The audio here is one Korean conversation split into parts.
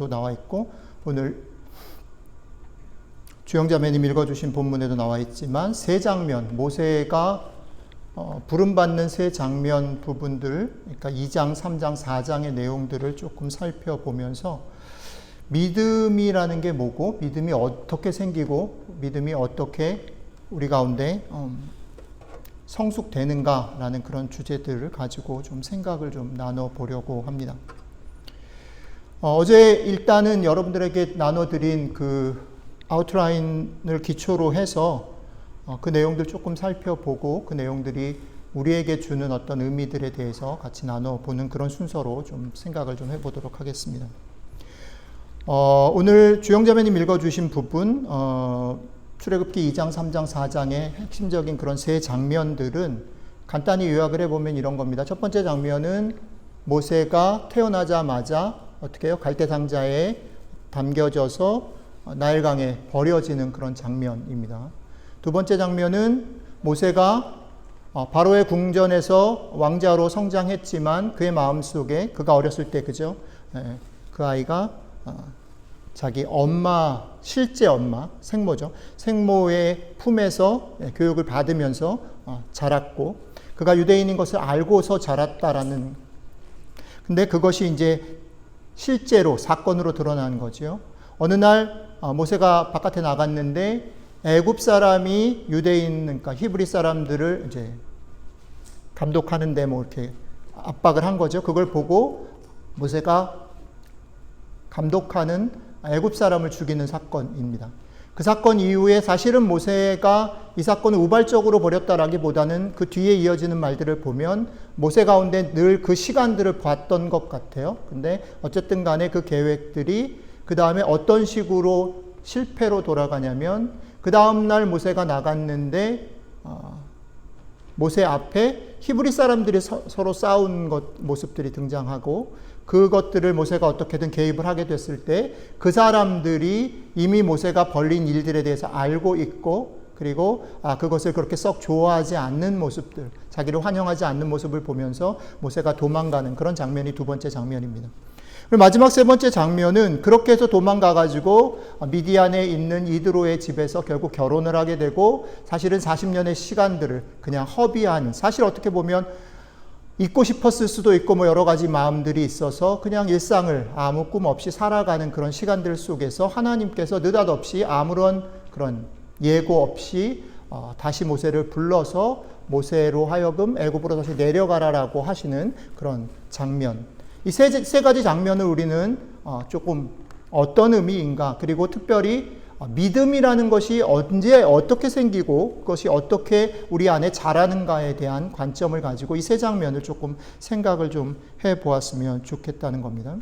나와 있고 오늘 주영자매님 읽어주신 본문에도 나와 있지만 세 장면, 모세가 부름받는 세 장면 부분들, 그러니까 2장, 3장, 4장의 내용들을 조금 살펴보면서 믿음이라는 게 뭐고, 믿음이 어떻게 생기고, 믿음이 어떻게 우리 가운데 성숙되는가라는 그런 주제들을 가지고 좀 생각을 좀 나눠보려고 합니다. 어제 일단은 여러분들에게 나눠드린 그 아웃라인을 기초로 해서 그 내용들 조금 살펴보고 그 내용들이 우리에게 주는 어떤 의미들에 대해서 같이 나눠보는 그런 순서로 좀 생각을 좀 해보도록 하겠습니다. 오늘 주영자매님 읽어주신 부분, 출애굽기 2장, 3장, 4장의 핵심적인 그런 세 장면들은 간단히 요약을 해보면 이런 겁니다. 첫 번째 장면은 모세가 태어나자마자 어떻게 해요? 갈대 상자에 담겨져서 나일강에 버려지는 그런 장면입니다. 두 번째 장면은 모세가 바로의 궁전에서 왕자로 성장했지만 그의 마음속에 그가 어렸을 때 그죠? 그 아이가 자기 엄마, 실제 엄마, 생모죠. 생모의 품에서 교육을 받으면서 자랐고 그가 유대인인 것을 알고서 자랐다라는, 근데 그것이 이제 실제로 사건으로 드러난 거죠. 어느 날 모세가 바깥에 나갔는데 애굽 사람이 유대인, 그러니까 히브리 사람들을 이제 감독하는데 뭐 이렇게 압박을 한 거죠. 그걸 보고 모세가 감독하는 애굽 사람을 죽이는 사건입니다. 그 사건 이후에 사실은 모세가 이 사건을 우발적으로 벌였다라기보다는 그 뒤에 이어지는 말들을 보면 모세 가운데 늘 그 시간들을 봤던 것 같아요. 근데 어쨌든 간에 그 계획들이 그 다음에 어떤 식으로 실패로 돌아가냐면 그 다음날 모세가 나갔는데 모세 앞에 히브리 사람들이 서로 싸운 모습들이 등장하고 그것들을 모세가 어떻게든 개입을 하게 됐을 때 그 사람들이 이미 모세가 벌린 일들에 대해서 알고 있고 그리고 그것을 그렇게 썩 좋아하지 않는 모습들, 자기를 환영하지 않는 모습을 보면서 모세가 도망가는 그런 장면이 두 번째 장면입니다. 그리고 마지막 세 번째 장면은 그렇게 해서 도망가가지고 미디안에 있는 이드로의 집에서 결국 결혼을 하게 되고 사실은 40년의 시간들을 그냥 허비하는, 사실 어떻게 보면 잊고 싶었을 수도 있고 뭐 여러 가지 마음들이 있어서 그냥 일상을 아무 꿈 없이 살아가는 그런 시간들 속에서 하나님께서 느닷없이 아무런 그런 예고 없이 다시 모세를 불러서 모세로 하여금 애굽으로 다시 내려가라라고 하시는 그런 장면. 이 세 가지 장면을 우리는 조금 어떤 의미인가, 그리고 특별히 믿음이라는 것이 언제 어떻게 생기고 그것이 어떻게 우리 안에 자라는가에 대한 관점을 가지고 이 세 장면을 조금 생각을 좀 해보았으면 좋겠다는 겁니다.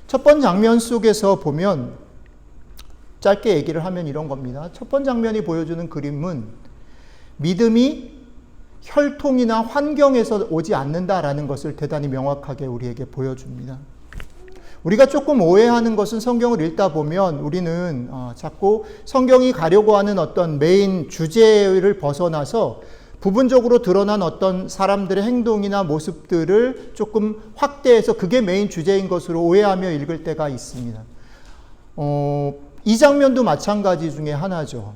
첫 번째 장면 속에서 보면 짧게 얘기를 하면 이런 겁니다. 첫 번째 장면이 보여주는 그림은 믿음이 혈통이나 환경에서 오지 않는다라는 것을 대단히 명확하게 우리에게 보여줍니다. 우리가 조금 오해하는 것은 성경을 읽다 보면 우리는 자꾸 성경이 가려고 하는 어떤 메인 주제를 벗어나서 부분적으로 드러난 어떤 사람들의 행동이나 모습들을 조금 확대해서 그게 메인 주제인 것으로 오해하며 읽을 때가 있습니다. 이 장면도 마찬가지 중에 하나죠.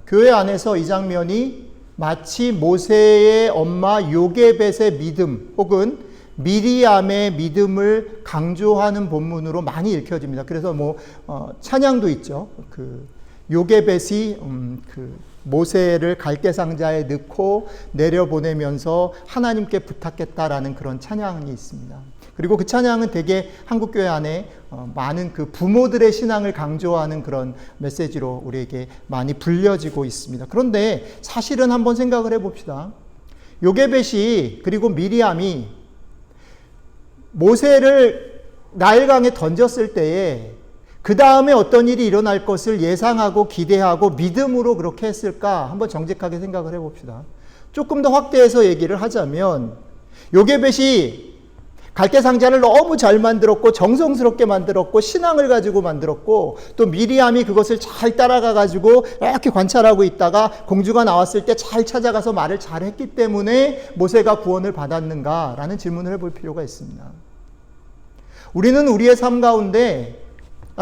교회 안에서 이 장면이 마치 모세의 엄마 요게벳의 믿음 혹은 미리암의 믿음을 강조하는 본문으로 많이 읽혀집니다. 그래서 찬양도 있죠. 그 요게벳이 그 모세를 갈대 상자에 넣고 내려보내면서 하나님께 부탁했다라는 그런 찬양이 있습니다. 그리고 그 찬양은 되게 한국교회 안에 많은 그 부모들의 신앙을 강조하는 그런 메시지로 우리에게 많이 불려지고 있습니다. 그런데 사실은 한번 생각을 해봅시다. 요게벳이 그리고 미리암이 모세를 나일강에 던졌을 때에 그 다음에 어떤 일이 일어날 것을 예상하고 기대하고 믿음으로 그렇게 했을까? 한번 정직하게 생각을 해봅시다. 조금 더 확대해서 얘기를 하자면 요게벳이 갈대 상자를 너무 잘 만들었고 정성스럽게 만들었고 신앙을 가지고 만들었고 또 미리암이 그것을 잘 따라가 가지고 이렇게 관찰하고 있다가 공주가 나왔을 때 잘 찾아가서 말을 잘 했기 때문에 모세가 구원을 받았는가라는 질문을 해볼 필요가 있습니다. 우리는 우리의 삶 가운데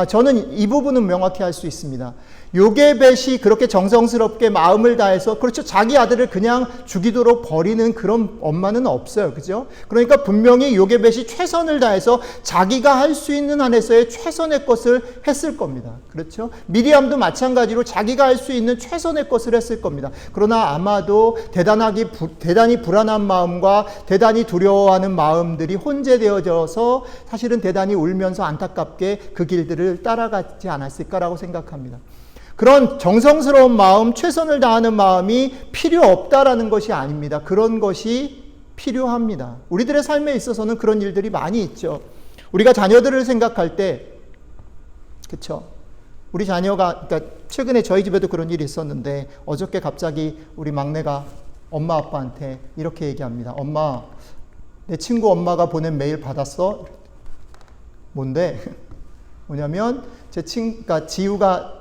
저는 이 부분은 명확히 할 수 있습니다. 요게벳이 그렇게 정성스럽게 마음을 다해서, 그렇죠, 자기 아들을 그냥 죽이도록 버리는 그런 엄마는 없어요. 그죠? 그러니까 분명히 요게벳이 최선을 다해서 자기가 할 수 있는 한에서의 최선의 것을 했을 겁니다. 그렇죠? 미리암도 마찬가지로 자기가 할 수 있는 최선의 것을 했을 겁니다. 그러나 아마도 대단히 불안한 마음과 대단히 두려워하는 마음들이 혼재되어져서 사실은 대단히 울면서 안타깝게 그 길들을 따라가지 않았을까라고 생각합니다. 그런 정성스러운 마음, 최선을 다하는 마음이 필요 없다라는 것이 아닙니다. 그런 것이 필요합니다. 우리들의 삶에 있어서는 그런 일들이 많이 있죠. 우리가 자녀들을 생각할 때, 그렇죠? 우리 자녀가, 그러니까 최근에 저희 집에도 그런 일이 있었는데, 어저께 갑자기 우리 막내가 엄마 아빠한테 이렇게 얘기합니다. 엄마, 내 친구 엄마가 보낸 메일 받았어? 뭔데? 뭐냐면 그러니까 지우가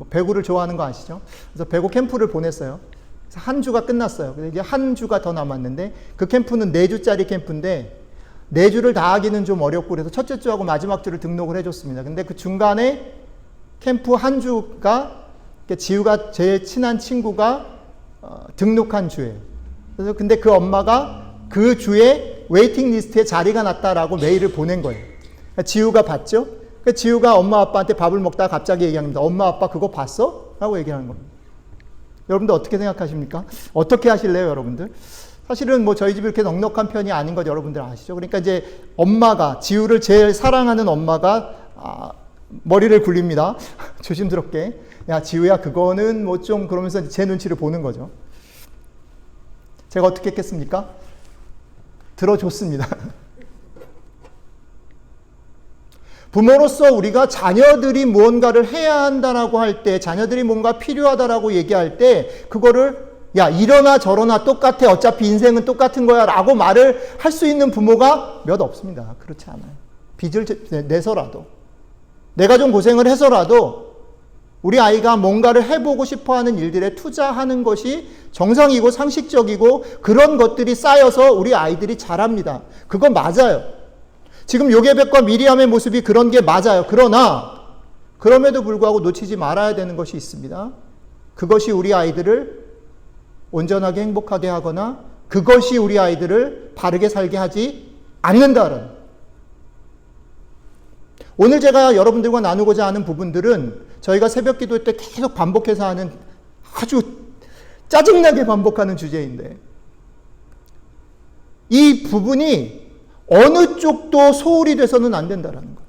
배구를 좋아하는 거 아시죠? 그래서 배구 캠프를 보냈어요. 그래서 한 주가 끝났어요. 그래서 이제 한 주가 더 남았는데, 그 캠프는 4주짜리 캠프인데 4주를 다 하기는 좀 어렵고, 그래서 첫째 주하고 마지막 주를 등록을 해줬습니다. 근데 그 중간에 캠프 한 주가 지우가 제일 친한 친구가 등록한 주예요. 그래서 근데 그 엄마가 그 주에 웨이팅 리스트에 자리가 났다라고 메일을 보낸 거예요. 그러니까 지우가 봤죠? 그러니까 지우가 엄마 아빠한테 밥을 먹다가 갑자기 얘기합니다. 엄마 아빠 그거 봤어? 라고 얘기하는 겁니다. 여러분들 어떻게 생각하십니까? 어떻게 하실래요, 여러분들? 사실은 뭐 저희 집이 이렇게 넉넉한 편이 아닌 것 여러분들 아시죠? 그러니까 이제 엄마가, 지우를 제일 사랑하는 엄마가 머리를 굴립니다. 조심스럽게. 야, 지우야, 그거는 뭐 좀, 그러면서 제 눈치를 보는 거죠. 제가 어떻게 했겠습니까? 들어줬습니다. 부모로서 우리가 자녀들이 무언가를 해야 한다라고 할 때, 자녀들이 뭔가 필요하다라고 얘기할 때, 그거를 야, 이러나 저러나 똑같아, 어차피 인생은 똑같은 거야 라고 말을 할 수 있는 부모가 몇 없습니다. 그렇지 않아요. 빚을 내서라도, 내가 좀 고생을 해서라도 우리 아이가 뭔가를 해보고 싶어하는 일들에 투자하는 것이 정상이고 상식적이고, 그런 것들이 쌓여서 우리 아이들이 자랍니다. 그거 맞아요. 지금 요게벳과 미리암의 모습이 그런 게 맞아요. 그러나 그럼에도 불구하고 놓치지 말아야 되는 것이 있습니다. 그것이 우리 아이들을 온전하게 행복하게 하거나 그것이 우리 아이들을 바르게 살게 하지 않는다는, 오늘 제가 여러분들과 나누고자 하는 부분들은 저희가 새벽 기도 때 계속 반복해서 하는, 아주 짜증나게 반복하는 주제인데, 이 부분이 어느 쪽도 소홀히 돼서는 안 된다는 것.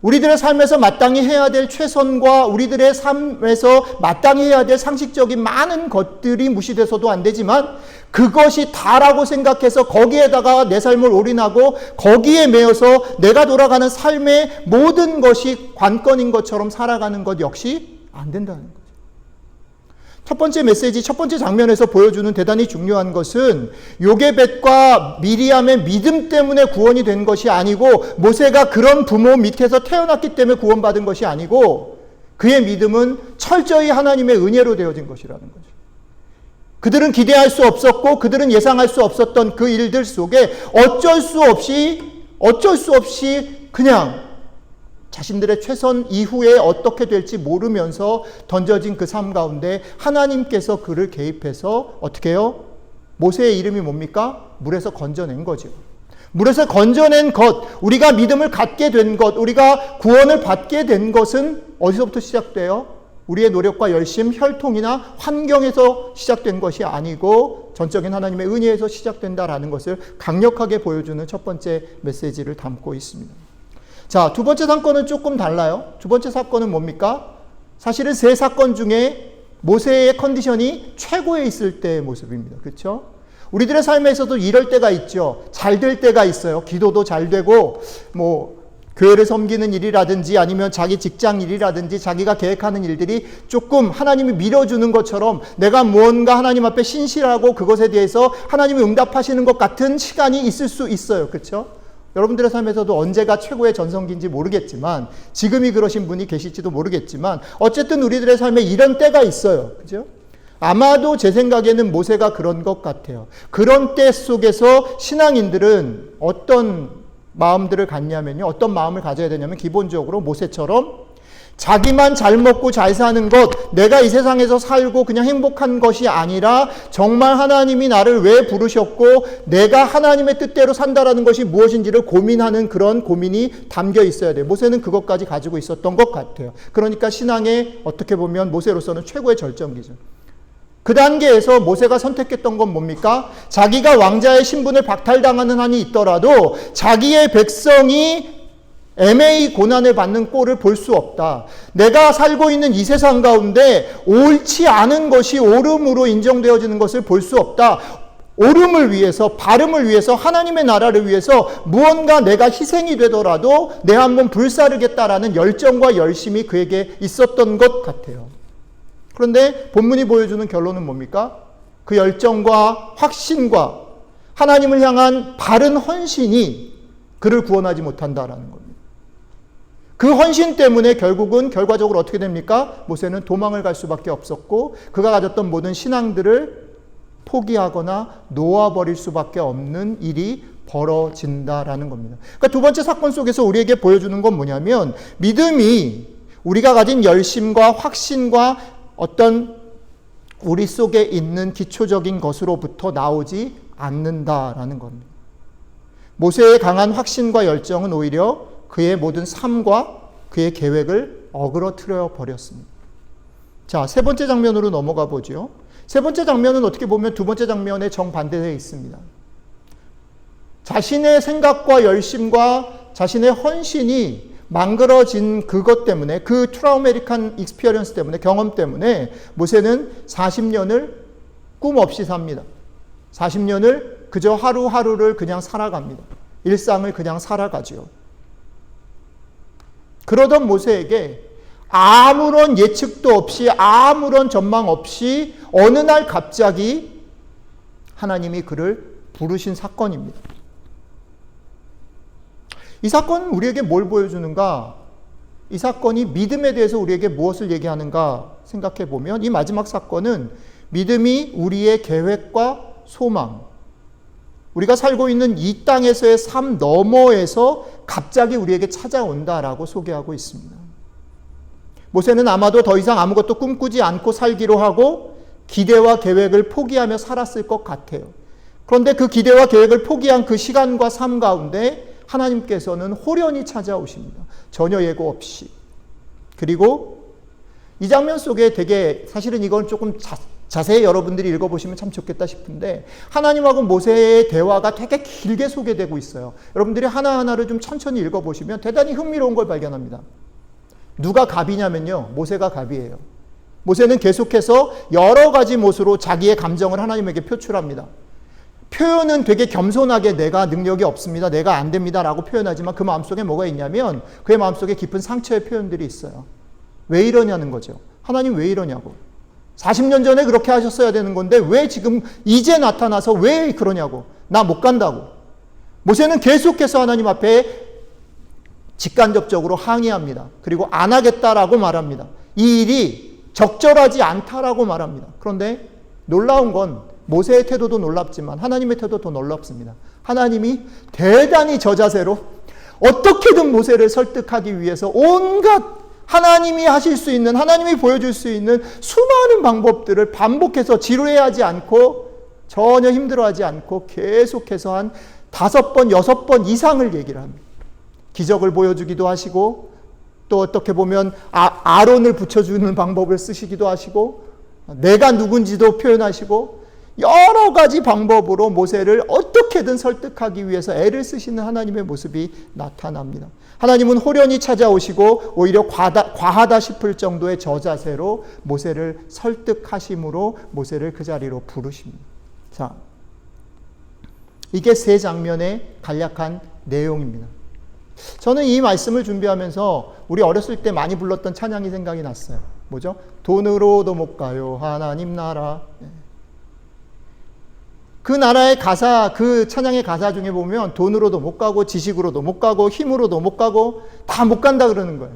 우리들의 삶에서 마땅히 해야 될 최선과 우리들의 삶에서 마땅히 해야 될 상식적인 많은 것들이 무시돼서도 안 되지만, 그것이 다라고 생각해서 거기에다가 내 삶을 올인하고 거기에 매여서 내가 돌아가는 삶의 모든 것이 관건인 것처럼 살아가는 것 역시 안 된다는 거죠. 첫 번째 메시지, 첫 번째 장면에서 보여주는 대단히 중요한 것은 요게벳과 미리암의 믿음 때문에 구원이 된 것이 아니고, 모세가 그런 부모 밑에서 태어났기 때문에 구원받은 것이 아니고, 그의 믿음은 철저히 하나님의 은혜로 되어진 것이라는 거죠. 그들은 기대할 수 없었고 그들은 예상할 수 없었던 그 일들 속에 어쩔 수 없이 그냥 자신들의 최선 이후에 어떻게 될지 모르면서 던져진 그 삶 가운데 하나님께서 그를 개입해서 어떻게 해요? 모세의 이름이 뭡니까? 물에서 건져낸 거죠. 물에서 건져낸 것, 우리가 믿음을 갖게 된 것, 우리가 구원을 받게 된 것은 어디서부터 시작돼요? 우리의 노력과 열심, 혈통이나 환경에서 시작된 것이 아니고 전적인 하나님의 은혜에서 시작된다라는 것을 강력하게 보여주는 첫 번째 메시지를 담고 있습니다. 자, 두 번째 사건은 조금 달라요. 두 번째 사건은 뭡니까? 사실은 세 사건 중에 모세의 컨디션이 최고에 있을 때의 모습입니다. 그렇죠? 우리들의 삶에서도 이럴 때가 있죠. 잘 될 때가 있어요. 기도도 잘 되고, 교회를 섬기는 일이라든지 아니면 자기 직장 일이라든지 자기가 계획하는 일들이 조금 하나님이 밀어주는 것처럼 내가 무언가 하나님 앞에 신실하고 그것에 대해서 하나님이 응답하시는 것 같은 시간이 있을 수 있어요. 그렇죠? 여러분들의 삶에서도 언제가 최고의 전성기인지 모르겠지만, 지금이 그러신 분이 계실지도 모르겠지만, 어쨌든 우리들의 삶에 이런 때가 있어요. 그죠? 아마도 제 생각에는 모세가 그런 것 같아요. 그런 때 속에서 신앙인들은 어떤 마음들을 갖냐면요. 어떤 마음을 가져야 되냐면 기본적으로 모세처럼 자기만 잘 먹고 잘 사는 것, 내가 이 세상에서 살고 그냥 행복한 것이 아니라 정말 하나님이 나를 왜 부르셨고 내가 하나님의 뜻대로 산다라는 것이 무엇인지를 고민하는 그런 고민이 담겨 있어야 돼요. 모세는 그것까지 가지고 있었던 것 같아요. 그러니까 신앙의 어떻게 보면 모세로서는 최고의 절정기죠. 그 단계에서 모세가 선택했던 건 뭡니까? 자기가 왕자의 신분을 박탈당하는 한이 있더라도 자기의 백성이 애매히 고난을 받는 꼴을 볼 수 없다. 내가 살고 있는 이 세상 가운데 옳지 않은 것이 옳음으로 인정되어지는 것을 볼 수 없다. 옳음을 위해서, 바름을 위해서, 하나님의 나라를 위해서 무언가 내가 희생이 되더라도 내 한번 불사르겠다라는 열정과 열심이 그에게 있었던 것 같아요. 그런데 본문이 보여주는 결론은 뭡니까? 그 열정과 확신과 하나님을 향한 바른 헌신이 그를 구원하지 못한다라는 겁니다. 그 헌신 때문에 결국은 결과적으로 어떻게 됩니까? 모세는 도망을 갈 수밖에 없었고 그가 가졌던 모든 신앙들을 포기하거나 놓아버릴 수밖에 없는 일이 벌어진다라는 겁니다. 그러니까 두 번째 사건 속에서 우리에게 보여주는 건 뭐냐면 믿음이 우리가 가진 열심과 확신과 어떤 우리 속에 있는 기초적인 것으로부터 나오지 않는다라는 겁니다. 모세의 강한 확신과 열정은 오히려 그의 모든 삶과 그의 계획을 어그러뜨려 버렸습니다. 자, 세 번째 장면으로 넘어가 보죠. 세 번째 장면은 어떻게 보면 두 번째 장면에 정반대되어 있습니다. 자신의 생각과 열심과 자신의 헌신이 망그러진 그것 때문에, 그 트라우메틱한 익스피리언스 때문에, 경험 때문에 모세는 40년을 꿈 없이 삽니다. 40년을 그저 하루하루를 그냥 살아갑니다. 일상을 그냥 살아가지요. 그러던 모세에게 아무런 예측도 없이 아무런 전망 없이 어느 날 갑자기 하나님이 그를 부르신 사건입니다. 이 사건은 우리에게 뭘 보여주는가? 이 사건이 믿음에 대해서 우리에게 무엇을 얘기하는가 생각해 보면 이 마지막 사건은 믿음이 우리의 계획과 소망, 우리가 살고 있는 이 땅에서의 삶 너머에서 갑자기 우리에게 찾아온다라고 소개하고 있습니다. 모세는 아마도 더 이상 아무것도 꿈꾸지 않고 살기로 하고 기대와 계획을 포기하며 살았을 것 같아요. 그런데 그 기대와 계획을 포기한 그 시간과 삶 가운데 하나님께서는 호련히 찾아오십니다. 전혀 예고 없이. 그리고 이 장면 속에 되게 사실은 이건 조금 자세히 여러분들이 읽어보시면 참 좋겠다 싶은데 하나님하고 모세의 대화가 되게 길게 소개되고 있어요. 여러분들이 하나하나를 좀 천천히 읽어보시면 대단히 흥미로운 걸 발견합니다. 누가 갑이냐면요. 모세가 갑이에요. 모세는 계속해서 여러 가지 모습으로 자기의 감정을 하나님에게 표출합니다. 표현은 되게 겸손하게 내가 능력이 없습니다. 내가 안 됩니다. 라고 표현하지만 그 마음속에 뭐가 있냐면 그의 마음속에 깊은 상처의 표현들이 있어요. 왜 이러냐는 거죠. 하나님 왜 이러냐고. 40년 전에 그렇게 하셨어야 되는 건데 왜 지금 이제 나타나서 왜 그러냐고. 나 못 간다고. 모세는 계속해서 하나님 앞에 직간접적으로 항의합니다. 그리고 안 하겠다라고 말합니다. 이 일이 적절하지 않다라고 말합니다. 그런데 놀라운 건 모세의 태도도 놀랍지만 하나님의 태도도 더 놀랍습니다. 하나님이 대단히 저자세로 어떻게든 모세를 설득하기 위해서 온갖 하나님이 하실 수 있는, 하나님이 보여줄 수 있는 수많은 방법들을 반복해서 지루해하지 않고 전혀 힘들어하지 않고 계속해서 한 5번, 6번 이상을 얘기를 합니다. 기적을 보여주기도 하시고 또 어떻게 보면 아론을 붙여주는 방법을 쓰시기도 하시고 내가 누군지도 표현하시고 여러 가지 방법으로 모세를 어떻게든 설득하기 위해서 애를 쓰시는 하나님의 모습이 나타납니다. 하나님은 호련히 찾아오시고 오히려 과하다 싶을 정도의 저자세로 모세를 설득하심으로 모세를 그 자리로 부르십니다. 자, 이게 세 장면의 간략한 내용입니다. 저는 이 말씀을 준비하면서 우리 어렸을 때 많이 불렀던 찬양이 생각이 났어요. 뭐죠? 돈으로도 못 가요 하나님 나라. 그 나라의 가사, 그 찬양의 가사 중에 보면 돈으로도 못 가고 지식으로도 못 가고 힘으로도 못 가고 다 못 간다 그러는 거예요.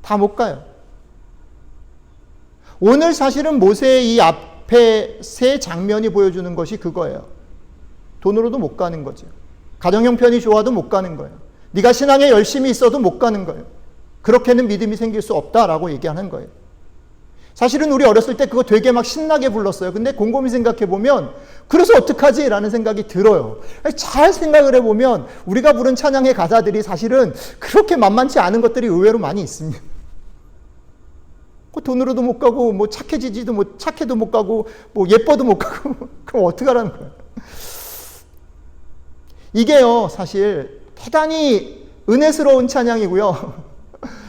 다 못 가요. 오늘 사실은 모세의 이 앞에 세 장면이 보여주는 것이 그거예요. 돈으로도 못 가는 거죠. 가정 형편이 좋아도 못 가는 거예요. 네가 신앙에 열심히 있어도 못 가는 거예요. 그렇게는 믿음이 생길 수 없다라고 얘기하는 거예요. 사실은 우리 어렸을 때 그거 되게 막 신나게 불렀어요. 근데 곰곰이 생각해 보면 그래서 어떡하지? 라는 생각이 들어요. 잘 생각을 해보면 우리가 부른 찬양의 가사들이 사실은 그렇게 만만치 않은 것들이 의외로 많이 있습니다. 돈으로도 못 가고 뭐 착해지지도 못 착해도 못 가고 뭐 예뻐도 못 가고 그럼 어떡하라는 거예요. 이게요 사실 대단히 은혜스러운 찬양이고요.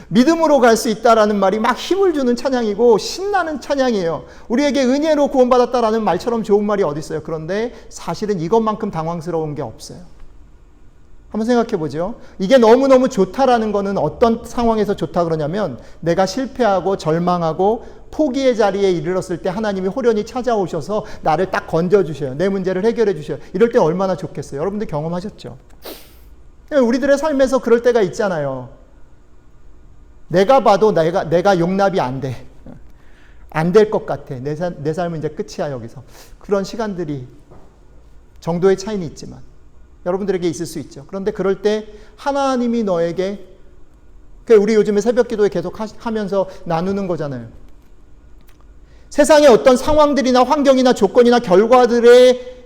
믿음으로 갈 수 있다라는 말이 막 힘을 주는 찬양이고 신나는 찬양이에요. 우리에게 은혜로 구원받았다라는 말처럼 좋은 말이 어디 있어요. 그런데 사실은 이것만큼 당황스러운 게 없어요. 한번 생각해 보죠. 이게 너무너무 좋다라는 거는 어떤 상황에서 좋다 그러냐면 내가 실패하고 절망하고 포기의 자리에 이르렀을 때 하나님이 호련히 찾아오셔서 나를 딱 건져주셔요. 내 문제를 해결해 주셔요. 이럴 때 얼마나 좋겠어요. 여러분들 경험하셨죠? 우리들의 삶에서 그럴 때가 있잖아요. 내가 봐도 내가 용납이 안 돼. 안 될 것 같아. 내 삶은 이제 끝이야 여기서. 그런 시간들이 정도의 차이는 있지만 여러분들에게 있을 수 있죠. 그런데 그럴 때 하나님이 너에게 우리 요즘에 새벽기도에 계속 하면서 나누는 거잖아요. 세상의 어떤 상황들이나 환경이나 조건이나 결과들에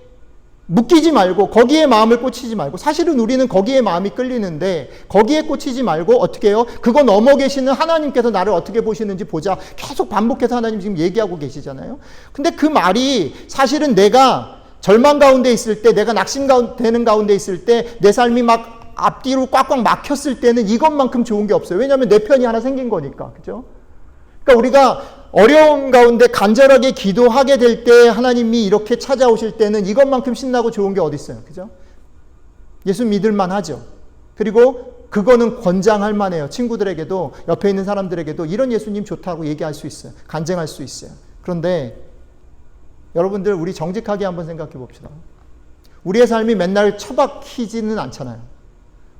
묶이지 말고 거기에 마음을 꽂히지 말고 사실은 우리는 거기에 마음이 끌리는데 거기에 꽂히지 말고 어떻게 해요? 그거 넘어 계시는 하나님께서 나를 어떻게 보시는지 보자. 계속 반복해서 하나님 지금 얘기하고 계시잖아요. 근데 그 말이 사실은 내가 절망 가운데 있을 때 내가 낙심되는 가운데 있을 때 내 삶이 막 앞뒤로 꽉꽉 막혔을 때는 이것만큼 좋은 게 없어요. 왜냐하면 내 편이 하나 생긴 거니까. 그죠? 그러니까 우리가 어려움 가운데 간절하게 기도하게 될 때 하나님이 이렇게 찾아오실 때는 이것만큼 신나고 좋은 게 어디 있어요. 그죠? 예수 믿을만 하죠. 그리고 그거는 권장할 만해요. 친구들에게도 옆에 있는 사람들에게도 이런 예수님 좋다고 얘기할 수 있어요. 간증할 수 있어요. 그런데 여러분들 우리 정직하게 한번 생각해 봅시다. 우리의 삶이 맨날 처박히지는 않잖아요.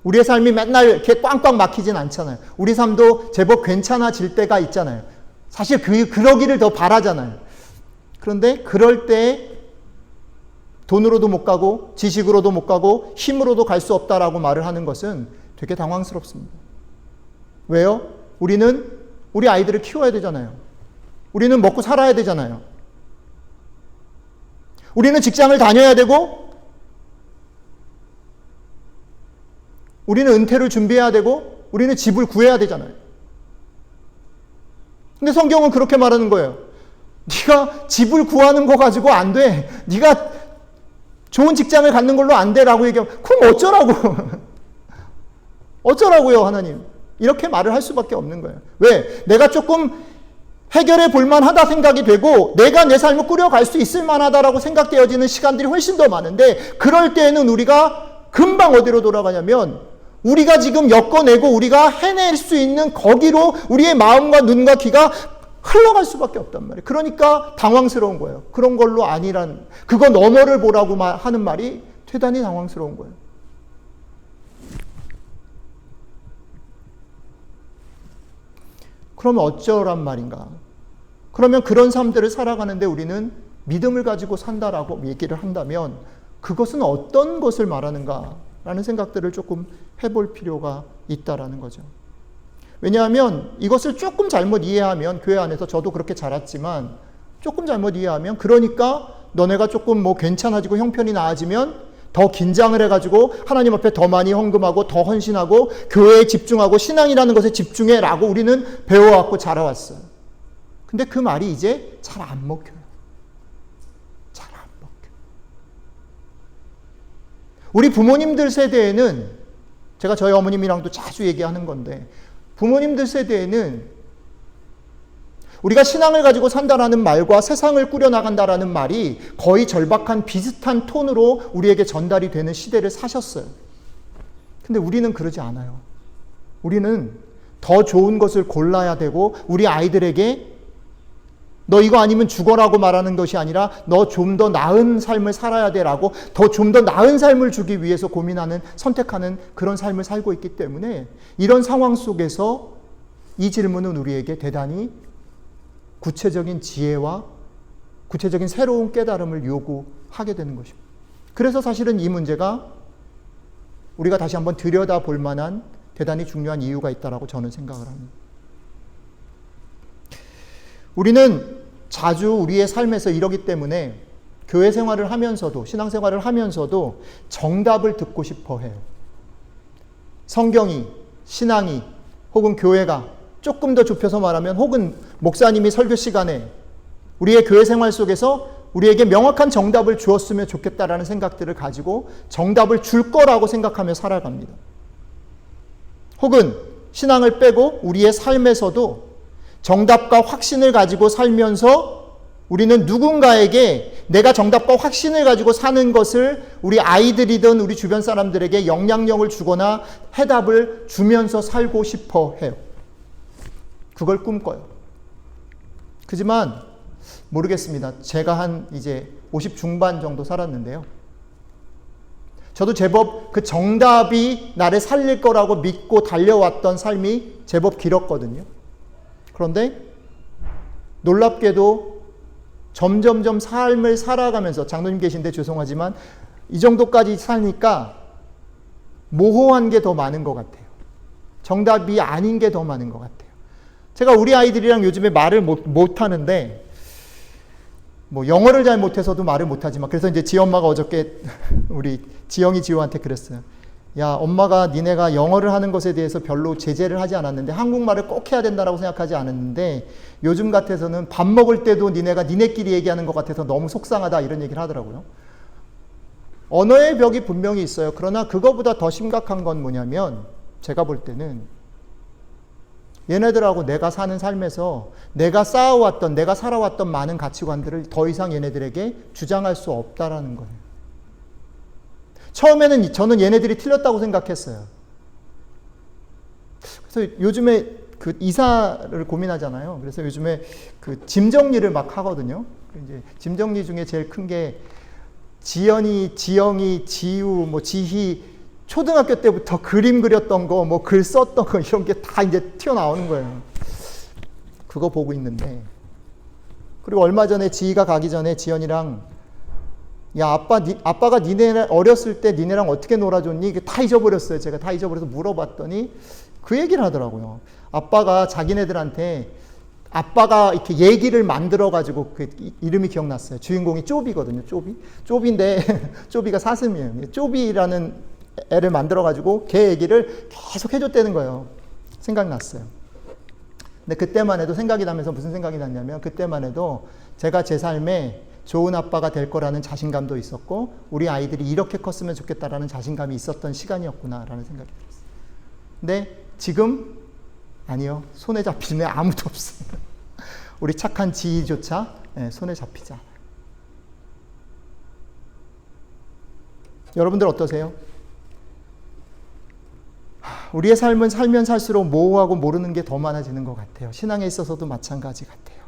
우리의 삶이 맨날 이렇게 꽝꽝 막히진 않잖아요. 우리 삶도 제법 괜찮아질 때가 있잖아요. 사실 그러기를 더 바라잖아요. 그런데 그럴 때 돈으로도 못 가고 지식으로도 못 가고 힘으로도 갈 수 없다라고 말을 하는 것은 되게 당황스럽습니다. 왜요? 우리는 우리 아이들을 키워야 되잖아요. 우리는 먹고 살아야 되잖아요. 우리는 직장을 다녀야 되고 우리는 은퇴를 준비해야 되고 우리는 집을 구해야 되잖아요. 근데 성경은 그렇게 말하는 거예요. 네가 집을 구하는 거 가지고 안 돼. 네가 좋은 직장을 갖는 걸로 안 돼라고 얘기하면 그럼 어쩌라고. 어쩌라고요 하나님. 이렇게 말을 할 수밖에 없는 거예요. 왜? 내가 조금 해결해 볼 만하다 생각이 되고 내가 내 삶을 꾸려갈 수 있을 만하다라고 생각되어지는 시간들이 훨씬 더 많은데 그럴 때에는 우리가 금방 어디로 돌아가냐면 우리가 지금 엮어내고 우리가 해낼 수 있는 거기로 우리의 마음과 눈과 귀가 흘러갈 수밖에 없단 말이에요. 그러니까 당황스러운 거예요. 그런 걸로 아니란 그거 너머를 보라고 하는 말이 대단히 당황스러운 거예요. 그러면 어쩌란 말인가? 그러면 그런 삶들을 살아가는데 우리는 믿음을 가지고 산다라고 얘기를 한다면 그것은 어떤 것을 말하는가라는 생각들을 조금 해볼 필요가 있다라는 거죠. 왜냐하면 이것을 조금 잘못 이해하면 교회 안에서 저도 그렇게 자랐지만 조금 잘못 이해하면 그러니까 너네가 조금 뭐 괜찮아지고 형편이 나아지면 더 긴장을 해가지고 하나님 앞에 더 많이 헌금하고 더 헌신하고 교회에 집중하고 신앙이라는 것에 집중해라고 우리는 배워왔고 자라왔어요. 근데 그 말이 이제 잘 안 먹혀요. 잘 안 먹혀요. 우리 부모님들 세대에는 제가 저희 어머님이랑도 자주 얘기하는 건데 부모님들 세대에는 우리가 신앙을 가지고 산다라는 말과 세상을 꾸려나간다라는 말이 거의 절박한 비슷한 톤으로 우리에게 전달이 되는 시대를 사셨어요. 근데 우리는 그러지 않아요. 우리는 더 좋은 것을 골라야 되고 우리 아이들에게 너 이거 아니면 죽어라고 말하는 것이 아니라 너 좀 더 나은 삶을 살아야 되라고 더 좀 더 나은 삶을 주기 위해서 고민하는 선택하는 그런 삶을 살고 있기 때문에 이런 상황 속에서 이 질문은 우리에게 대단히 구체적인 지혜와 구체적인 새로운 깨달음을 요구하게 되는 것입니다. 그래서 사실은 이 문제가 우리가 다시 한번 들여다볼 만한 대단히 중요한 이유가 있다라고 저는 생각을 합니다. 우리는 자주 우리의 삶에서 이러기 때문에 교회 생활을 하면서도, 신앙생활을 하면서도 정답을 듣고 싶어 해요. 성경이, 신앙이, 혹은 교회가 조금 더 좁혀서 말하면, 혹은 목사님이 설교 시간에 우리의 교회 생활 속에서 우리에게 명확한 정답을 주었으면 좋겠다라는 생각들을 가지고 정답을 줄 거라고 생각하며 살아갑니다. 혹은 신앙을 빼고 우리의 삶에서도 정답과 확신을 가지고 살면서 우리는 누군가에게 내가 정답과 확신을 가지고 사는 것을 우리 아이들이든 우리 주변 사람들에게 영향력을 주거나 해답을 주면서 살고 싶어 해요. 그걸 꿈꿔요. 그지만 모르겠습니다. 제가 한 이제 50 중반 정도 살았는데요. 저도 제법 그 정답이 나를 살릴 거라고 믿고 달려왔던 삶이 제법 길었거든요. 그런데 놀랍게도 점점점 삶을 살아가면서, 장로님 계신데 죄송하지만 이 정도까지 사니까 모호한 게 더 많은 것 같아요. 정답이 아닌 게 더 많은 것 같아요. 제가 우리 아이들이랑 요즘에 말을 못 하는데, 뭐 영어를 잘 못해서도 말을 못하지만, 그래서 이제 지 엄마가 어저께 우리 지영이 지호한테 그랬어요. 야, 엄마가 니네가 영어를 하는 것에 대해서 별로 제재를 하지 않았는데, 한국말을 꼭 해야 된다라고 생각하지 않았는데, 요즘 같아서는 밥 먹을 때도 니네가 니네끼리 얘기하는 것 같아서 너무 속상하다, 이런 얘기를 하더라고요. 언어의 벽이 분명히 있어요. 그러나 그거보다 더 심각한 건 뭐냐면, 제가 볼 때는 얘네들하고 내가 사는 삶에서 내가 쌓아왔던, 내가 살아왔던 많은 가치관들을 더 이상 얘네들에게 주장할 수 없다라는 거예요. 처음에는 저는 얘네들이 틀렸다고 생각했어요. 그래서 요즘에 그 이사를 고민하잖아요. 그래서 요즘에 그 짐 정리를 막 하거든요. 이제 짐 정리 중에 제일 큰 게 지연이, 지영이, 지우, 뭐 지희, 초등학교 때부터 그림 그렸던 거, 뭐 글 썼던 거, 이런 게 다 이제 튀어나오는 거예요. 그거 보고 있는데. 그리고 얼마 전에 지희가 가기 전에 지연이랑, 야, 아빠가 니네 어렸을 때 니네랑 어떻게 놀아줬니? 다 잊어버렸어요. 제가 다 잊어버려서 물어봤더니 그 얘기를 하더라고요. 아빠가 자기네들한테, 아빠가 이렇게 얘기를 만들어가지고, 그 이름이 기억났어요. 주인공이 쪼비거든요. 쪼비인데 쪼비가 사슴이에요. 쪼비라는 애를 만들어가지고 걔 얘기를 계속 해줬다는 거예요. 생각났어요. 근데 그때만 해도 생각이 나면서 무슨 생각이 났냐면, 그때만 해도 제가 제 삶에 좋은 아빠가 될 거라는 자신감도 있었고, 우리 아이들이 이렇게 컸으면 좋겠다라는 자신감이 있었던 시간이었구나라는 생각이 들었어요. 근데 지금 아니요. 손에 잡히는 애 아무도 없어요. 우리 착한 지희조차 손에 잡히지 않아요. 여러분들 어떠세요? 우리의 삶은 살면 살수록 모호하고 모르는 게 더 많아지는 것 같아요. 신앙에 있어서도 마찬가지 같아요.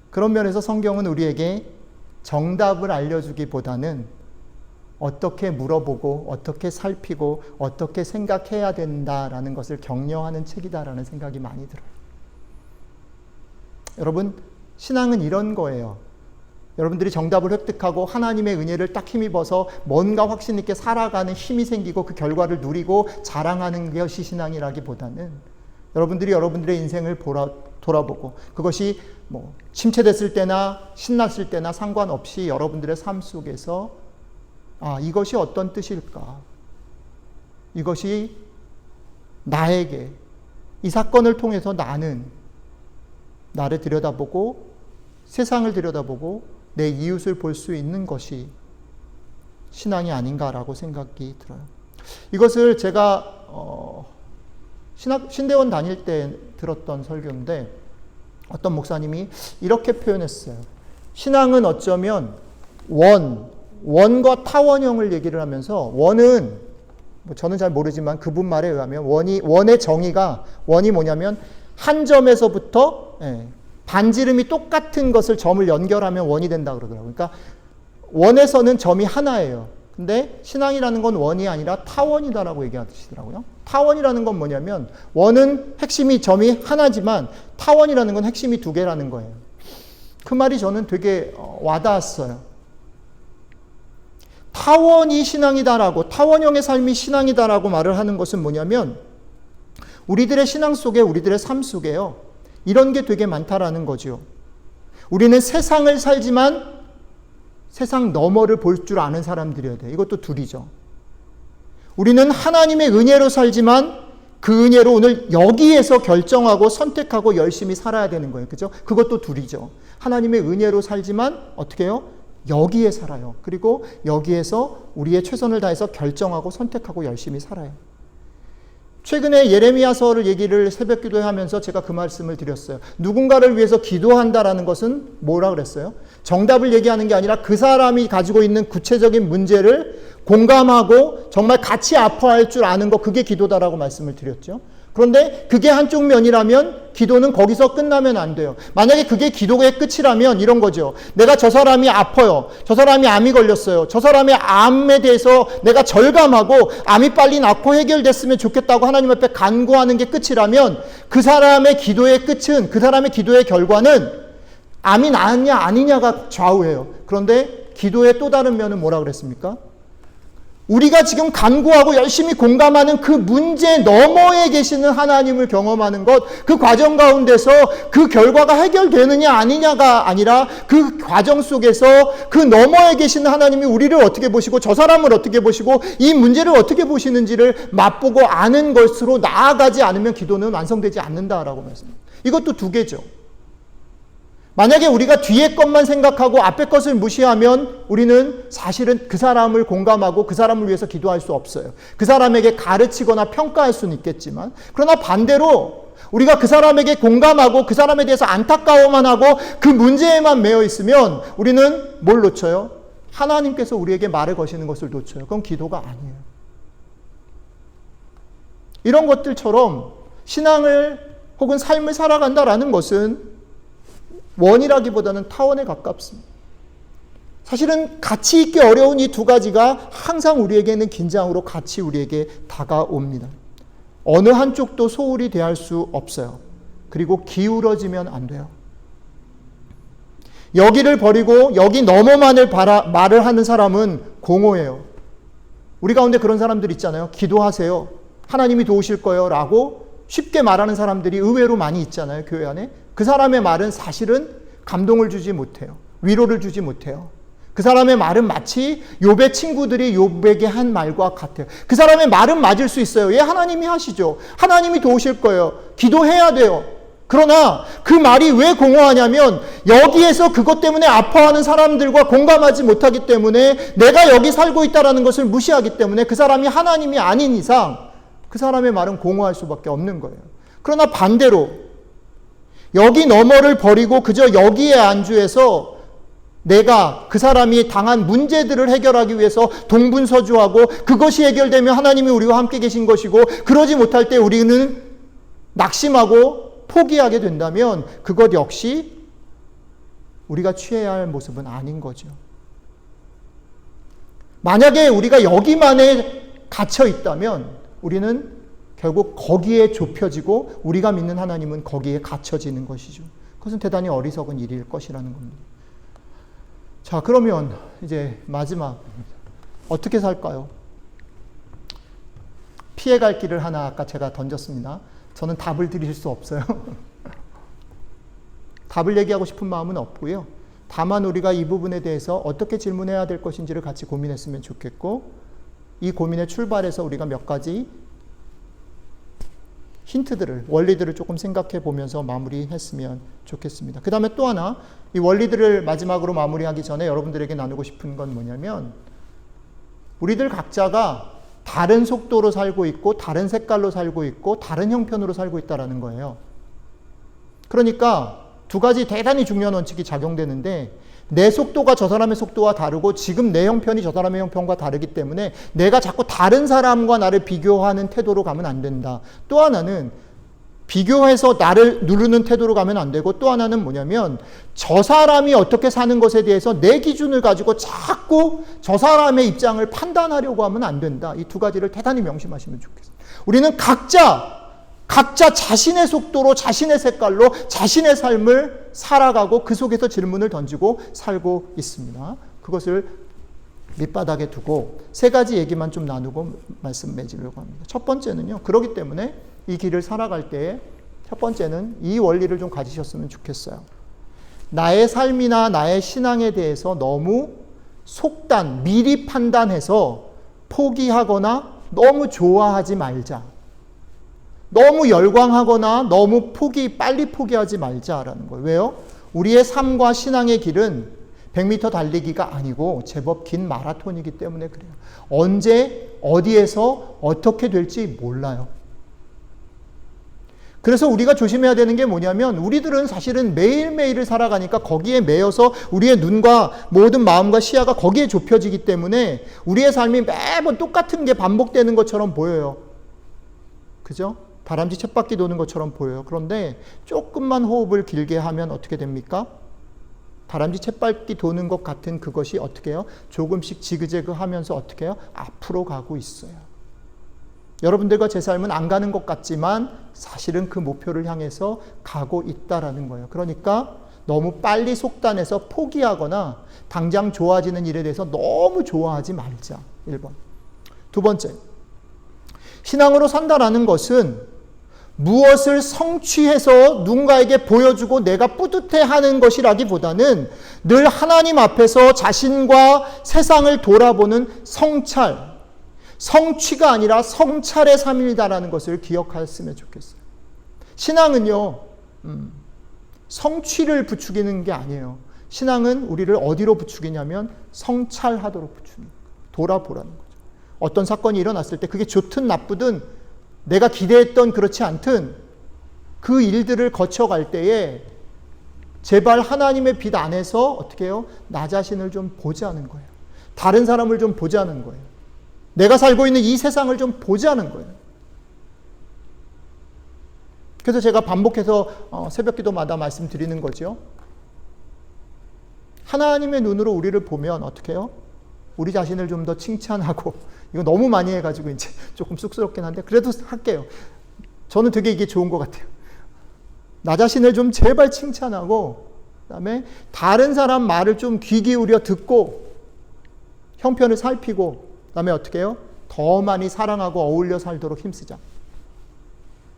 그런 면에서 성경은 우리에게 정답을 알려주기보다는 어떻게 물어보고, 어떻게 살피고, 어떻게 생각해야 된다라는 것을 격려하는 책이다라는 생각이 많이 들어요. 여러분, 신앙은 이런 거예요. 여러분들이 정답을 획득하고 하나님의 은혜를 딱 힘입어서 뭔가 확신 있게 살아가는 힘이 생기고 그 결과를 누리고 자랑하는 것이 신앙이라기보다는, 여러분들이 여러분들의 인생을 돌아보고, 그것이 뭐 침체됐을 때나 신났을 때나 상관없이 여러분들의 삶 속에서, 아, 이것이 어떤 뜻일까? 이것이 나에게, 이 사건을 통해서 나를 들여다보고, 세상을 들여다보고, 내 이웃을 볼 수 있는 것이 신앙이 아닌가라고 생각이 들어요. 이것을 제가 신대원 다닐 때 들었던 설교인데, 어떤 목사님이 이렇게 표현했어요. 신앙은 어쩌면 원과 타원형을 얘기를 하면서, 원은 뭐 저는 잘 모르지만 그분 말에 의하면 원의 정의가, 원이 뭐냐면 한 점에서부터 반지름이 똑같은 것을 점을 연결하면 원이 된다 그러더라고요. 그러니까 원에서는 점이 하나예요. 근데 신앙이라는 건 원이 아니라 타원이다라고 얘기하시더라고요. 타원이라는 건 뭐냐면, 원은 핵심이 점이 하나지만 타원이라는 건 핵심이 두 개라는 거예요. 그 말이 저는 되게 와닿았어요. 타원이 신앙이다라고, 타원형의 삶이 신앙이다라고 말을 하는 것은 뭐냐면 우리들의 신앙 속에, 우리들의 삶 속에요, 이런 게 되게 많다라는 거죠. 우리는 세상을 살지만 세상 너머를 볼 줄 아는 사람들이어야 돼요. 이것도 둘이죠. 우리는 하나님의 은혜로 살지만 그 은혜로 오늘 여기에서 결정하고 선택하고 열심히 살아야 되는 거예요. 그죠? 그것도 둘이죠. 하나님의 은혜로 살지만 어떻게 해요? 여기에 살아요. 그리고 여기에서 우리의 최선을 다해서 결정하고 선택하고 열심히 살아요. 최근에 예레미야서를 얘기를 새벽 기도회 하면서 제가 그 말씀을 드렸어요. 누군가를 위해서 기도한다라는 것은 뭐라 그랬어요? 정답을 얘기하는 게 아니라 그 사람이 가지고 있는 구체적인 문제를 공감하고 정말 같이 아파할 줄 아는 것, 그게 기도다라고 말씀을 드렸죠. 그런데 그게 한쪽 면이라면 기도는 거기서 끝나면 안 돼요. 만약에 그게 기도의 끝이라면 이런 거죠. 내가 저 사람이 아파요. 저 사람이 암이 걸렸어요. 저 사람의 암에 대해서 내가 절감하고 암이 빨리 낫고 해결됐으면 좋겠다고 하나님 앞에 간구하는 게 끝이라면 그 사람의 기도의 끝은, 그 사람의 기도의 결과는 암이 나았냐 아니냐가 좌우해요. 그런데 기도의 또 다른 면은 뭐라 그랬습니까? 우리가 지금 간구하고 열심히 공감하는 그 문제 너머에 계시는 하나님을 경험하는 것, 그 과정 가운데서 그 결과가 해결되느냐 아니냐가 아니라 그 과정 속에서 그 너머에 계시는 하나님이 우리를 어떻게 보시고 저 사람을 어떻게 보시고 이 문제를 어떻게 보시는지를 맛보고 아는 것으로 나아가지 않으면 기도는 완성되지 않는다라고 말씀합니다. 이것도 두 개죠. 만약에 우리가 뒤에 것만 생각하고 앞에 것을 무시하면 우리는 사실은 그 사람을 공감하고 그 사람을 위해서 기도할 수 없어요. 그 사람에게 가르치거나 평가할 수는 있겠지만, 그러나 반대로 우리가 그 사람에게 공감하고 그 사람에 대해서 안타까워만 하고 그 문제에만 매여 있으면 우리는 뭘 놓쳐요? 하나님께서 우리에게 말을 거시는 것을 놓쳐요. 그건 기도가 아니에요. 이런 것들처럼 신앙을 혹은 삶을 살아간다라는 것은 원이라기보다는 타원에 가깝습니다. 사실은 같이 있기 어려운 이 두 가지가 항상 우리에게는 긴장으로 같이 우리에게 다가옵니다. 어느 한쪽도 소홀히 대할 수 없어요. 그리고 기울어지면 안 돼요. 여기를 버리고 여기 너머만을 말을 하는 사람은 공허해요. 우리 가운데 그런 사람들 있잖아요. 기도하세요. 하나님이 도우실 거예요. 라고 쉽게 말하는 사람들이 의외로 많이 있잖아요. 교회 안에. 그 사람의 말은 사실은 감동을 주지 못해요. 위로를 주지 못해요. 그 사람의 말은 마치 욥의 친구들이 욥에게 한 말과 같아요. 그 사람의 말은 맞을 수 있어요. 예, 하나님이 하시죠. 하나님이 도우실 거예요. 기도해야 돼요. 그러나 그 말이 왜 공허하냐면 여기에서 그것 때문에 아파하는 사람들과 공감하지 못하기 때문에, 내가 여기 살고 있다는 것을 무시하기 때문에 그 사람이 하나님이 아닌 이상 그 사람의 말은 공허할 수밖에 없는 거예요. 그러나 반대로 여기 너머를 버리고 그저 여기에 안주해서 내가 그 사람이 당한 문제들을 해결하기 위해서 동분서주하고 그것이 해결되면 하나님이 우리와 함께 계신 것이고, 그러지 못할 때 우리는 낙심하고 포기하게 된다면 그것 역시 우리가 취해야 할 모습은 아닌 거죠. 만약에 우리가 여기만에 갇혀 있다면 우리는 결국 거기에 좁혀지고 우리가 믿는 하나님은 거기에 갇혀지는 것이죠. 그것은 대단히 어리석은 일일 것이라는 겁니다. 자, 그러면 이제 마지막, 어떻게 살까요? 피해갈 길을 하나 아까 제가 던졌습니다. 저는 답을 드릴 수 없어요. 답을 얘기하고 싶은 마음은 없고요. 다만 우리가 이 부분에 대해서 어떻게 질문해야 될 것인지를 같이 고민했으면 좋겠고, 이 고민의 출발에서 우리가 몇 가지 힌트들을, 원리들을 조금 생각해 보면서 마무리했으면 좋겠습니다. 그 다음에 또 하나, 이 원리들을 마지막으로 마무리하기 전에 여러분들에게 나누고 싶은 건 뭐냐면, 우리들 각자가 다른 속도로 살고 있고 다른 색깔로 살고 있고 다른 형편으로 살고 있다는 거예요. 그러니까 두 가지 대단히 중요한 원칙이 작용되는데, 내 속도가 저 사람의 속도와 다르고 지금 내 형편이 저 사람의 형편과 다르기 때문에 내가 자꾸 다른 사람과 나를 비교하는 태도로 가면 안 된다. 또 하나는 비교해서 나를 누르는 태도로 가면 안 되고, 또 하나는 뭐냐면 저 사람이 어떻게 사는 것에 대해서 내 기준을 가지고 자꾸 저 사람의 입장을 판단하려고 하면 안 된다. 이 두 가지를 대단히 명심하시면 좋겠습니다. 우리는 각자 자신의 속도로, 자신의 색깔로 자신의 삶을 살아가고 그 속에서 질문을 던지고 살고 있습니다. 그것을 밑바닥에 두고 세 가지 얘기만 좀 나누고 말씀 맺으려고 합니다. 첫 번째는요. 그렇기 때문에 이 길을 살아갈 때에 첫 번째는 이 원리를 좀 가지셨으면 좋겠어요. 나의 삶이나 나의 신앙에 대해서 너무 속단, 미리 판단해서 포기하거나 너무 좋아하지 말자. 너무 열광하거나 너무 빨리 포기하지 말자라는 거예요. 왜요? 우리의 삶과 신앙의 길은 100m 달리기가 아니고 제법 긴 마라톤이기 때문에 그래요. 언제, 어디에서 어떻게 될지 몰라요. 그래서 우리가 조심해야 되는 게 뭐냐면 우리들은 사실은 매일매일을 살아가니까 거기에 매여서 우리의 눈과 모든 마음과 시야가 거기에 좁혀지기 때문에 우리의 삶이 매번 똑같은 게 반복되는 것처럼 보여요. 그죠? 다람쥐 쳇바퀴 도는 것처럼 보여요. 그런데 조금만 호흡을 길게 하면 어떻게 됩니까? 다람쥐 쳇바퀴 도는 것 같은 그것이 어떻게 해요? 조금씩 지그재그 하면서 어떻게 해요? 앞으로 가고 있어요. 여러분들과 제 삶은 안 가는 것 같지만 사실은 그 목표를 향해서 가고 있다라는 거예요. 그러니까 너무 빨리 속단해서 포기하거나 당장 좋아지는 일에 대해서 너무 좋아하지 말자. 1번. 두 번째. 신앙으로 산다라는 것은 무엇을 성취해서 누군가에게 보여주고 내가 뿌듯해하는 것이라기보다는 늘 하나님 앞에서 자신과 세상을 돌아보는 성찰, 성취가 아니라 성찰의 삶이다라는 것을 기억하였으면 좋겠어요. 신앙은요, 성취를 부추기는 게 아니에요. 신앙은 우리를 어디로 부추기냐면 성찰하도록 부추깁니다. 돌아보라는 거죠. 어떤 사건이 일어났을 때 그게 좋든 나쁘든 내가 기대했던 그렇지 않든 그 일들을 거쳐갈 때에 제발 하나님의 빛 안에서 어떻게 해요? 나 자신을 좀 보자는 거예요. 다른 사람을 좀 보자는 거예요. 내가 살고 있는 이 세상을 좀 보자는 거예요. 그래서 제가 반복해서 새벽기도마다 말씀드리는 거죠. 하나님의 눈으로 우리를 보면 어떻게 해요? 우리 자신을 좀 더 칭찬하고, 이거 너무 많이 해가지고 이제 조금 쑥스럽긴 한데 그래도 할게요. 저는 되게 이게 좋은 것 같아요. 나 자신을 좀 제발 칭찬하고 그다음에 다른 사람 말을 좀 귀 기울여 듣고 형편을 살피고 그다음에 어떻게 해요? 더 많이 사랑하고 어울려 살도록 힘쓰자.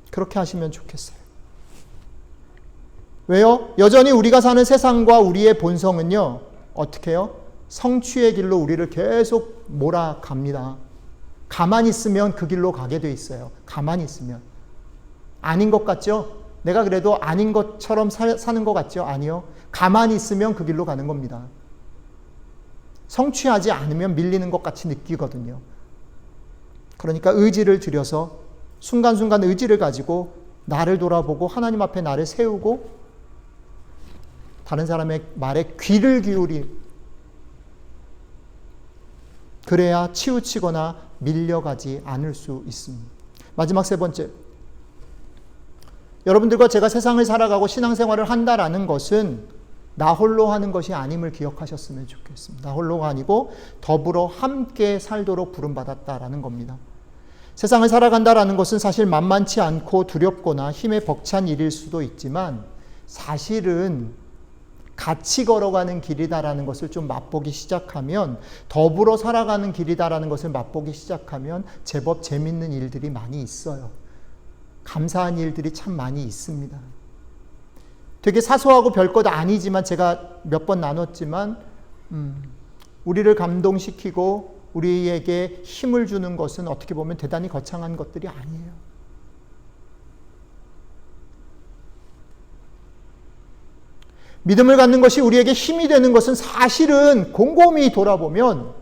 그렇게 하시면 좋겠어요. 왜요? 여전히 우리가 사는 세상과 우리의 본성은요. 어떻게 해요? 성취의 길로 우리를 계속 몰아갑니다. 가만히 있으면 그 길로 가게 돼 있어요. 가만히 있으면. 아닌 것 같죠? 내가 그래도 아닌 것처럼 사는 것 같죠? 아니요. 가만히 있으면 그 길로 가는 겁니다. 성취하지 않으면 밀리는 것 같이 느끼거든요. 그러니까 의지를 들여서 순간순간 의지를 가지고 나를 돌아보고 하나님 앞에 나를 세우고 다른 사람의 말에 귀를 그래야 치우치거나 밀려가지 않을 수 있습니다. 마지막 세 번째. 여러분들과 제가 세상을 살아가고 신앙생활을 한다라는 것은 나 홀로 하는 것이 아님을 기억하셨으면 좋겠습니다. 나 홀로가 아니고 더불어 함께 살도록 부름받았다라는 겁니다. 세상을 살아간다라는 것은 사실 만만치 않고 두렵거나 힘에 벅찬 일일 수도 있지만 사실은 같이 걸어가는 길이다라는 것을 좀 맛보기 시작하면 더불어 살아가는 길이다라는 것을 맛보기 시작하면 제법 재밌는 일들이 많이 있어요. 감사한 일들이 참 많이 있습니다. 되게 사소하고 별것 아니지만 제가 몇 번 나눴지만 우리를 감동시키고 우리에게 힘을 주는 것은 어떻게 보면 대단히 거창한 것들이 아니에요. 믿음을 갖는 것이 우리에게 힘이 되는 것은 사실은 곰곰이 돌아보면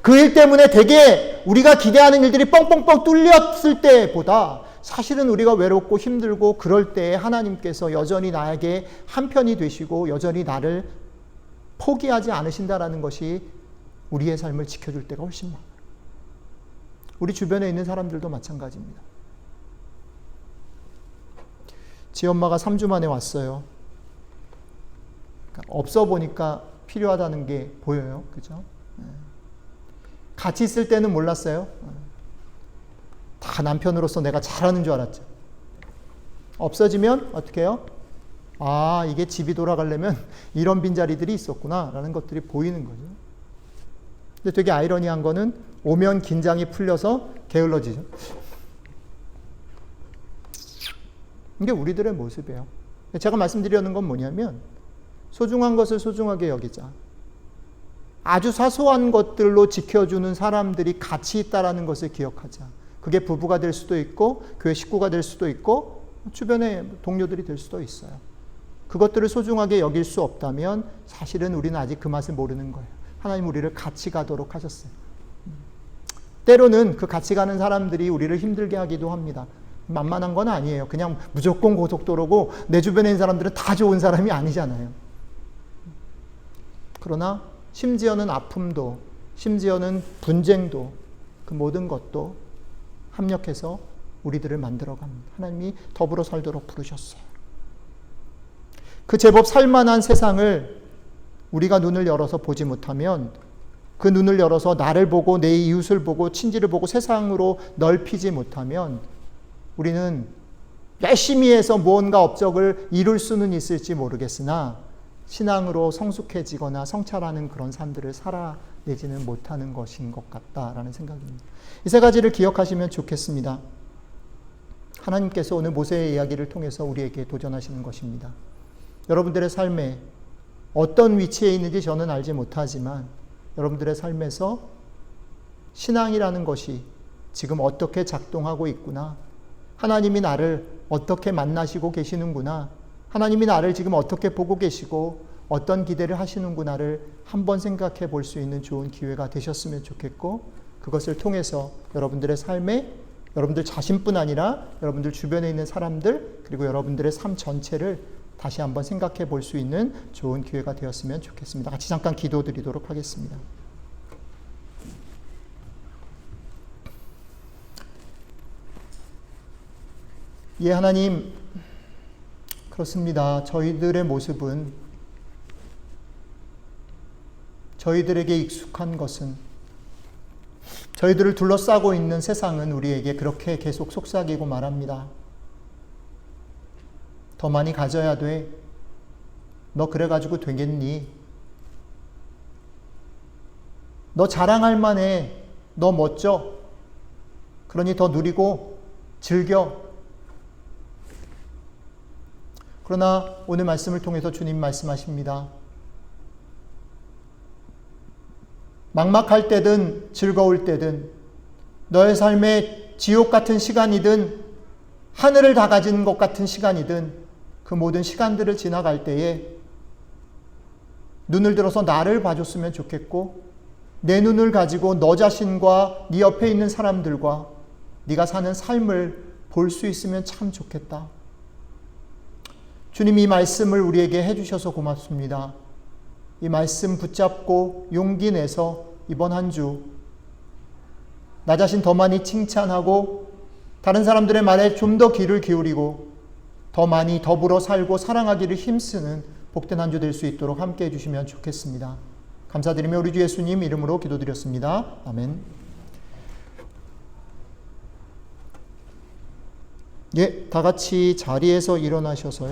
그 일 때문에 되게 우리가 기대하는 일들이 뻥뻥뻥 뚫렸을 때보다 사실은 우리가 외롭고 힘들고 그럴 때에 하나님께서 여전히 나에게 한편이 되시고 여전히 나를 포기하지 않으신다라는 것이 우리의 삶을 지켜줄 때가 훨씬 많아요. 우리 주변에 있는 사람들도 마찬가지입니다. 지엄마가 3주 만에 왔어요. 그러니까 없어 보니까 필요하다는 게 보여요. 그죠? 같이 있을 때는 몰랐어요. 다 남편으로서 내가 잘하는 줄 알았죠. 없어지면 어떻게 해요? 아, 이게 집이 돌아가려면 이런 빈자리들이 있었구나 라는 것들이 보이는 거죠. 근데 되게 아이러니한 거는 오면 긴장이 풀려서 게을러지죠. 이게 우리들의 모습이에요. 제가 말씀드리려는 건 뭐냐면 소중한 것을 소중하게 여기자. 아주 사소한 것들로 지켜주는 사람들이 같이 있다라는 것을 기억하자. 그게 부부가 될 수도 있고 교회 식구가 될 수도 있고 주변의 동료들이 될 수도 있어요. 그것들을 소중하게 여길 수 없다면 사실은 우리는 아직 그 맛을 모르는 거예요. 하나님 우리를 같이 가도록 하셨어요. 때로는 그 같이 가는 사람들이 우리를 힘들게 하기도 합니다. 만만한 건 아니에요. 그냥 무조건 고속도로고 내 주변에 있는 사람들은 다 좋은 사람이 아니잖아요. 그러나 심지어는 아픔도, 심지어는 분쟁도, 그 모든 것도 합력해서 우리들을 만들어갑니다. 하나님이 더불어 살도록 부르셨어요. 그 제법 살만한 세상을 우리가 눈을 열어서 보지 못하면, 그 눈을 열어서 나를 보고 내 이웃을 보고 친지를 보고 세상으로 넓히지 못하면 우리는 열심히 해서 무언가 업적을 이룰 수는 있을지 모르겠으나 신앙으로 성숙해지거나 성찰하는 그런 삶들을 살아내지는 못하는 것인 것 같다라는 생각입니다. 이 세 가지를 기억하시면 좋겠습니다. 하나님께서 오늘 모세의 이야기를 통해서 우리에게 도전하시는 것입니다. 여러분들의 삶에 어떤 위치에 있는지 저는 알지 못하지만 여러분들의 삶에서 신앙이라는 것이 지금 어떻게 작동하고 있구나. 하나님이 나를 어떻게 만나시고 계시는구나. 하나님이 나를 지금 어떻게 보고 계시고 어떤 기대를 하시는구나를 한번 생각해 볼 수 있는 좋은 기회가 되셨으면 좋겠고, 그것을 통해서 여러분들의 삶에 여러분들 자신뿐 아니라 여러분들 주변에 있는 사람들 그리고 여러분들의 삶 전체를 다시 한번 생각해 볼 수 있는 좋은 기회가 되었으면 좋겠습니다. 같이 잠깐 기도드리도록 하겠습니다. 예, 하나님, 그렇습니다. 저희들의 모습은, 저희들에게 익숙한 것은, 저희들을 둘러싸고 있는 세상은 우리에게 그렇게 계속 속삭이고 말합니다. 더 많이 가져야 돼. 너 그래가지고 되겠니? 너 자랑할 만해. 너 멋져. 그러니 더 누리고 즐겨. 그러나 오늘 말씀을 통해서 주님 말씀하십니다. 막막할 때든 즐거울 때든 너의 삶에 지옥 같은 시간이든 하늘을 다 가진 것 같은 시간이든 그 모든 시간들을 지나갈 때에 눈을 들어서 나를 봐줬으면 좋겠고, 내 눈을 가지고 너 자신과 네 옆에 있는 사람들과 네가 사는 삶을 볼 수 있으면 참 좋겠다. 주님, 이 말씀을 우리에게 해주셔서 고맙습니다. 이 말씀 붙잡고 용기 내서 이번 한 주 나 자신 더 많이 칭찬하고 다른 사람들의 말에 좀 더 귀를 기울이고 더 많이 더불어 살고 사랑하기를 힘쓰는 복된 한 주 될 수 있도록 함께 해주시면 좋겠습니다. 감사드리며 우리 주 예수님 이름으로 기도드렸습니다. 아멘. 예, 다 같이 자리에서 일어나셔서요.